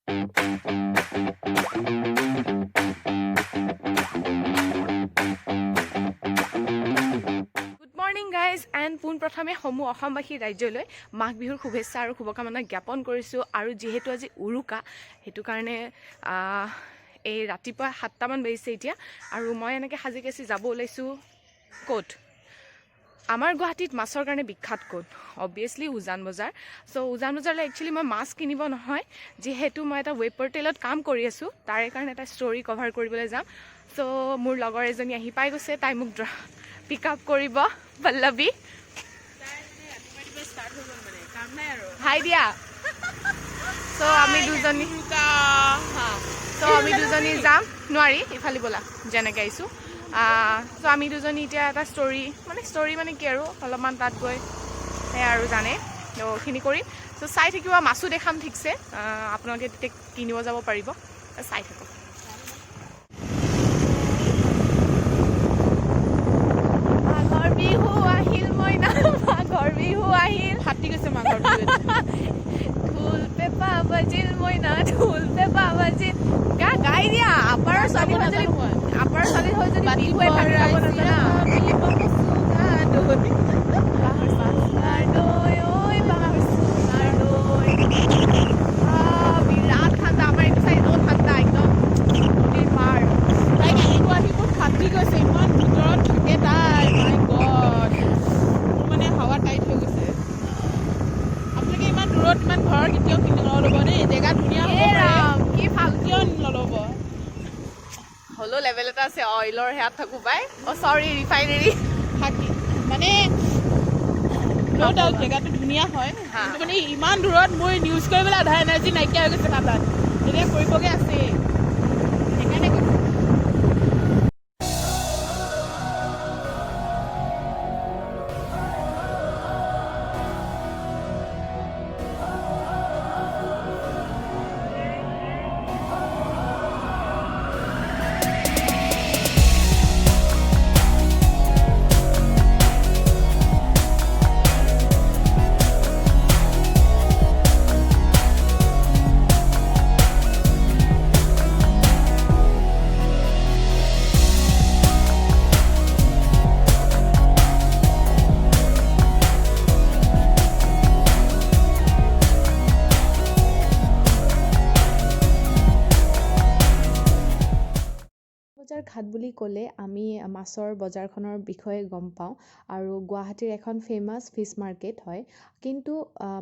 Morning guys and পোনপ্ৰথমে সমূহ অসমবাসী ৰাজ্যলৈ মাঘ বিহুৰ শুভেচ্ছা আৰু শুভকামনা জ্ঞাপন কৰিছোঁ। আৰু যিহেতু আজি উৰুকা, সেইটো কাৰণে এই ৰাতিপুৱা 7টামান বাজিছে এতিয়া, আৰু মই এনেকৈ সাজি কাচি যাব ওলাইছোঁ ক'ত? আমাৰ গুৱাহাটীত মাছৰ কাৰণে বিখ্যাত ক'ত? অবভিয়াছলি উজান বজাৰ। চ' উজান বজাৰলৈ একচুৱেলি মই মাছ কিনিব নহয়, যিহেতু মই এটা ৱেব পৰ্টেলত কাম কৰি আছোঁ, তাৰে কাৰণে এটা ষ্টৰি কভাৰ কৰিবলৈ যাম। চ' মোৰ লগৰ এজনী আহি পাই গৈছে, তাই মোক পিক আপ কৰিব। পল্লৱী হাই দিয়া। চ' আমি দুজনী যাম। নোৱাৰি ইফালে ব'লা, যেনেকৈ আহিছোঁ। চ' আমি দুজনী এতিয়া এটা ষ্টৰি মানে কি আৰু অলপমান তাত গৈ সেয়া আৰু জানে এইখিনি কৰিম। চ' চাই থাকিব, মাছো দেখাম ঠিকছে, আপোনালোকে তেতিয়া কিনিব যাব পাৰিব। চাই থাকক। মাঘৰ বিহু আহিল মইনা, মাঘৰ বিহু আহিল, ফাটি গৈছে মাঘৰ বিহু। ঢোল পেঁপা বাজিল মইনা, ঢোল পেঁপা বাজিল, গাই দিয়া। আপাৰৰ ছোৱালী হৈ যদি বিহুৱে ভাবি যাব নাজানা। বিৰাট ঠাণ্ডা আমাৰ এইটো চাইডো ঠাণ্ডা একদম নদীৰ পাৰ। তাইক আহিব ফাটি গৈছে, ইমান ভিতৰত থাকে তাই। মাই গড, মোৰ মানে হাৱা টাইট হৈ গৈছে। আপোনালোকে ইমান দূৰত ইমান ঘৰৰ কেতিয়াও কিনি নল'ব দেই, জেগা ধুনীয়া হ'ব পাৰে, কি ভাল কিয় নল'ব। হ'লেও লেভেল এটা আছে, অইলৰ সেয়াত থাকোঁ পাই। চৰি, ৰিফাইনেৰী থাকি মানে জেগাটো ধুনীয়া হয়, কিন্তু মানে ইমান দূৰত মোৰ ইউজ কৰিবলৈ আধা এনাৰ্জি নাইকিয়া হৈ গৈছে তাত। এতিয়া কৰিবগৈ আছে, সেইকাৰণে কৈছোঁ। বজাৰ ঘাট বুলি ক'লে আমি মাছৰ বজাৰখনৰ বিষয়ে গম পাওঁ, আৰু গুৱাহাটীৰ এখন ফেমাছ ফিছ মাৰ্কেট হয়। কিন্তু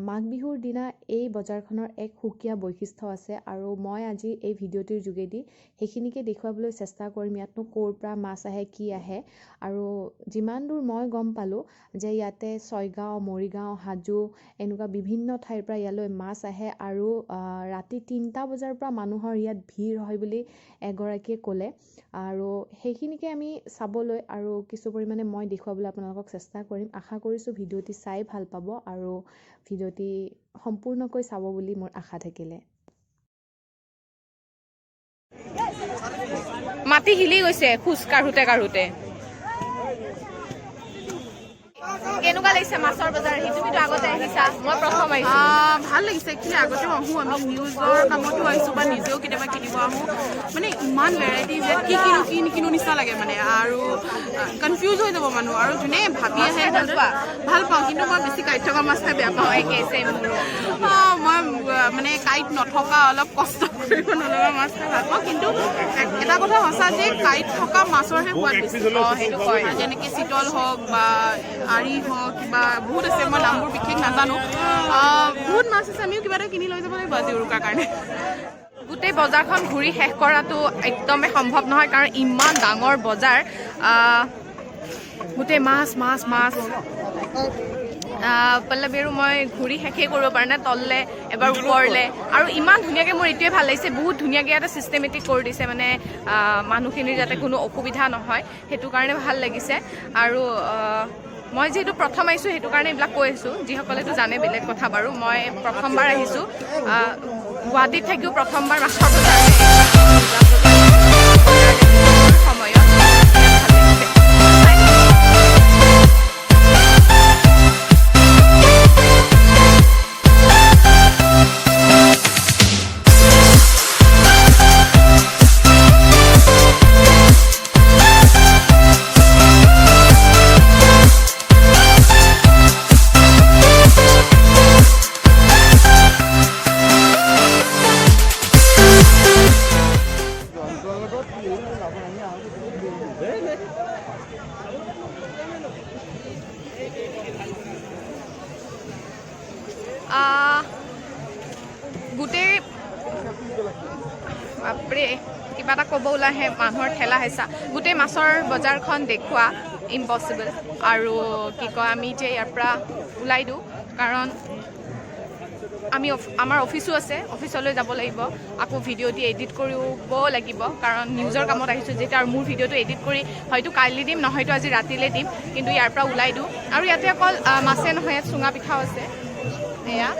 মাঘ বিহুৰ দিনা এই বজাৰখনৰ এক সুকীয়া বৈশিষ্ট্য আছে, আৰু মই আজি এই ভিডিঅ'টিৰ যোগেদি সেইখিনিকে দেখুৱাবলৈ চেষ্টা কৰিম। ইয়াতনো ক'ৰ পৰা মাছ আহে, কি আহে। আৰু যিমান দূৰ মই গম পালোঁ যে ইয়াতে ছয়গাঁও, মৰিগাঁও, হাজো এনেকুৱা বিভিন্ন ঠাইৰ পৰা ইয়ালৈ মাছ আহে, আৰু ৰাতি 3টা বজাৰ পৰা মানুহৰ ইয়াত ভিৰ হয় বুলি এগৰাকীয়ে ক'লে। আৰু সেইখিনিকে আমি চাবলৈ আৰু কিছু পৰিমাণে মই দেখুৱাবলৈ আপোনালোকক চেষ্টা কৰিম। আশা কৰিছোঁ ভিডিঅ'টি চাই ভাল পাব, আৰু ভিডিঅ'টি সম্পূৰ্ণকৈ চাব বুলি মোৰ আশা থাকিলে। মাটি হিলি গৈছে খোজ কাঢ়োতে। কেনেকুৱা লাগিছে মাছৰ বজাৰ? তুমিতো আগতে আহিছা, মই প্ৰথম আহিছোঁ। ভাল লাগিছে। একচুৱেলি আগতেও আহোঁ, আমি নিউজৰ কামতো আহিছোঁ বা নিজেও কেতিয়াবা কিনিব আহোঁ। মানে ইমান ভেৰাইটি যে কি নিকিনো নিচিনা লাগে মানে, আৰু কনফিউজ হৈ যাব মানুহ। আৰু যোনে ভাবি আহে ভাল পাওঁ, কিন্তু মই বেছি কাঁইট থকা মাছ খাই বেয়া পাওঁ। মই মানে কাঁইট নথকা, অলপ কষ্ট কৰিব নলগা মাছ খাই ভাল পাওঁ। কিন্তু এটা কথা সঁচা যে কাঁইট থকা মাছৰহে সোৱাদ বেছি। সেইটো কয়, যেনেকৈ চিতল হওক বা আৰি হওক, কিবা বহুত আছে, মই নামবোৰ বিশেষ নাজানো। বহুত মাছ আছে, আমিও কিবা এটা কিনি লৈ যাব লাগিব আজি উৰুকাৰ কাৰণে। গোটেই বজাৰখন ঘূৰি শেষ কৰাটো একদমেই সম্ভৱ নহয়, কাৰণ ইমান ডাঙৰ বজাৰ। গোটেই মাছ। পল্লৱী আৰু মই ঘূৰি শেষেই কৰিব পৰা নাই, তললে এবাৰ ওপৰলে। আৰু ইমান ধুনীয়াকৈ মোৰ এইটোৱে ভাল লাগিছে, বহুত ধুনীয়াকৈ এটা ছিষ্টেমেটিক কৰি দিছে, মানে মানুহখিনিৰ যাতে কোনো অসুবিধা নহয়, সেইটো কাৰণে ভাল লাগিছে। আৰু মই যিহেতু প্ৰথম আহিছোঁ, সেইটো কাৰণে এইবিলাক কৈ আছোঁ। যিসকলেতো জানে বেলেগ কথা বাৰু, মই প্ৰথমবাৰ আহিছোঁ। গুৱাহাটীত থাকিও প্ৰথমবাৰ মাছৰ বজাৰ সময়ত। গোটেই বাপৰে কিবা এটা ক'ব ওলাহে মানুহৰ ঠেলা হেঁচা গোটেই মাছৰ বজাৰখন দেখুওৱা ইম্পচিবল আৰু কি কয় আমি এতিয়া ইয়াৰ পৰা ওলাই দিওঁ কাৰণ আমি আমাৰ অফিচো আছে অফিচলৈ যাব লাগিব আকৌ ভিডিঅ'টি এডিট কৰিব লাগিব কাৰণ নিউজৰ কামত আহিছোঁ যেতিয়া আৰু মোৰ ভিডিঅ'টো এডিট কৰি হয়তো কাইলৈ দিম নহয়তো আজি ৰাতিলৈ দিম কিন্তু ইয়াৰ পৰা ওলাই দিওঁ আৰু ইয়াতে অকল মাছে নহয় ইয়াত চুঙা পিঠাও আছে এয়া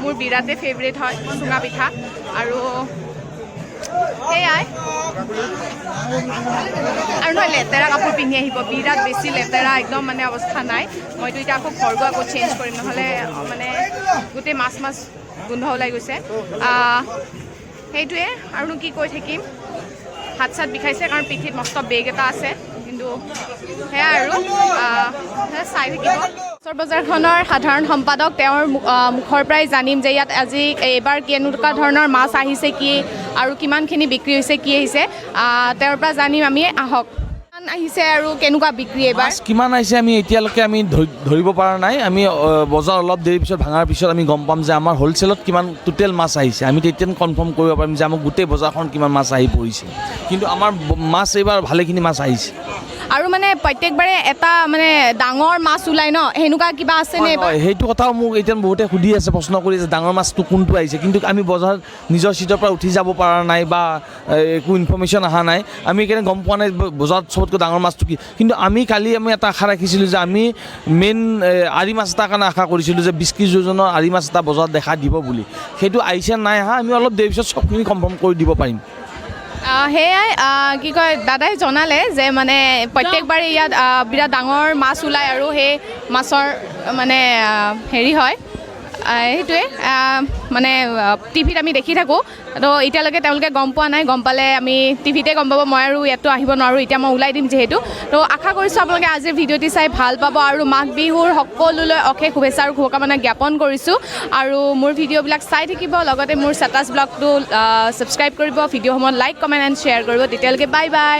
মোৰ বিৰাটে ফেভৰেট হয় চুঙা পিঠা আৰু সেয়াই আৰু নহয় লেতেৰা কাপোৰ পিন্ধি আহিব বিৰাট বেছি লেতেৰা একদম মানে অৱস্থা নাই মইতো এতিয়া আকৌ ঘৰ গৈ আকৌ চেঞ্জ কৰিম নহ'লে মানে গোটেই মাছ গোন্ধ ওলাই গৈছে সেইটোৱে আৰুনো কি কৈ থাকিম হাত চাত বিষাইছে কাৰণ পিঠিত মস্ত বেগ এটা আছে কিন্তু সেয়াই আৰু চাই থাকিব মাছৰ বজাৰখনৰ সাধাৰণ সম্পাদক তেওঁৰ মুখৰ পৰাই জানিম যে ইয়াত আজি এইবাৰ কেনেকুৱা ধৰণৰ মাছ আহিছে কি আৰু কিমানখিনি বিক্ৰী হৈছে কি আহিছে তেওঁৰ পৰা জানিম আমি আহক কিমান আহিছে আৰু কেনেকুৱা বিক্ৰী এইবাৰ কিমান আহিছে আমি এতিয়ালৈকে আমি ধৰিব পৰা নাই আমি বজাৰ অলপ দেৰি পিছত ভাঙাৰ পিছত আমি গম পাম যে আমাৰ হ'লচেলত কিমান টোটেল মাছ আহিছে আমি তেতিয়া কনফাৰ্ম কৰিব পাৰিম যে আমাৰ গোটেই বজাৰখন কিমান মাছ আহি পৰিছে কিন্তু আমাৰ মাছ এইবাৰ ভালেখিনি মাছ আহিছে আৰু মানে প্ৰত্যেকবাৰে এটা মানে ডাঙৰ মাছ ওলাই ন সেনেকুৱা কিবা আছেনে সেইটো কথাও মোক এতিয়া বহুতে সুধি আছে প্ৰশ্ন কৰি আছে ডাঙৰ মাছটো কোনটো আহিছে কিন্তু আমি বজাৰত নিজৰ চিটৰ পৰা উঠি যাব পৰা নাই বা একো ইনফৰ্মেশ্যন অহা নাই আমি সেইকাৰণে গম পোৱা নাই বজাৰত চবতকৈ ডাঙৰ মাছটো কি কিন্তু কালি আমি এটা আশা ৰাখিছিলোঁ যে আমি মেইন আৰি মাছ এটাৰ কাৰণে আশা কৰিছিলোঁ যে 20 কেজি ওজনৰ আৰি মাছ এটা বজাৰত দেখা দিব বুলি সেইটো আহিছে নাই অহা আমি অলপ দেৰি পিছত চবখিনি কনফাৰ্ম কৰি দিব পাৰিম সেয়াই কি কয় দাদাই জনালে যে মানে প্ৰত্যেকবাৰে ইয়াত বিৰাট ডাঙৰ মাছ ওলায় আৰু সেই মাছৰ মানে হেৰি হয় সেইটোৱে মানে টিভিত আমি দেখি থাকোঁ তো এতিয়ালৈকে তেওঁলোকে গম পোৱা নাই গম পালে আমি টিভিতে গম পাব মই আৰু ইয়াতো আহিব নোৱাৰোঁ এতিয়া মই ওলাই দিম যিহেতু তো আশা কৰিছোঁ আপোনালোকে আজিৰ ভিডিঅ'টি চাই ভাল পাব আৰু মাঘ বিহুৰ সকলোলৈ অশেষ শুভেচ্ছা আৰু শুভকামনা জ্ঞাপন কৰিছোঁ আৰু মোৰ ভিডিঅ'বিলাক চাই থাকিব লগতে মোৰ ষ্টেটাছ ব্লগটো ছাবস্ক্ৰাইব কৰিব ভিডিঅ'সমূহত লাইক কমেণ্ট এণ্ড শ্বেয়াৰ কৰিব তেতিয়ালৈকে বাই বাই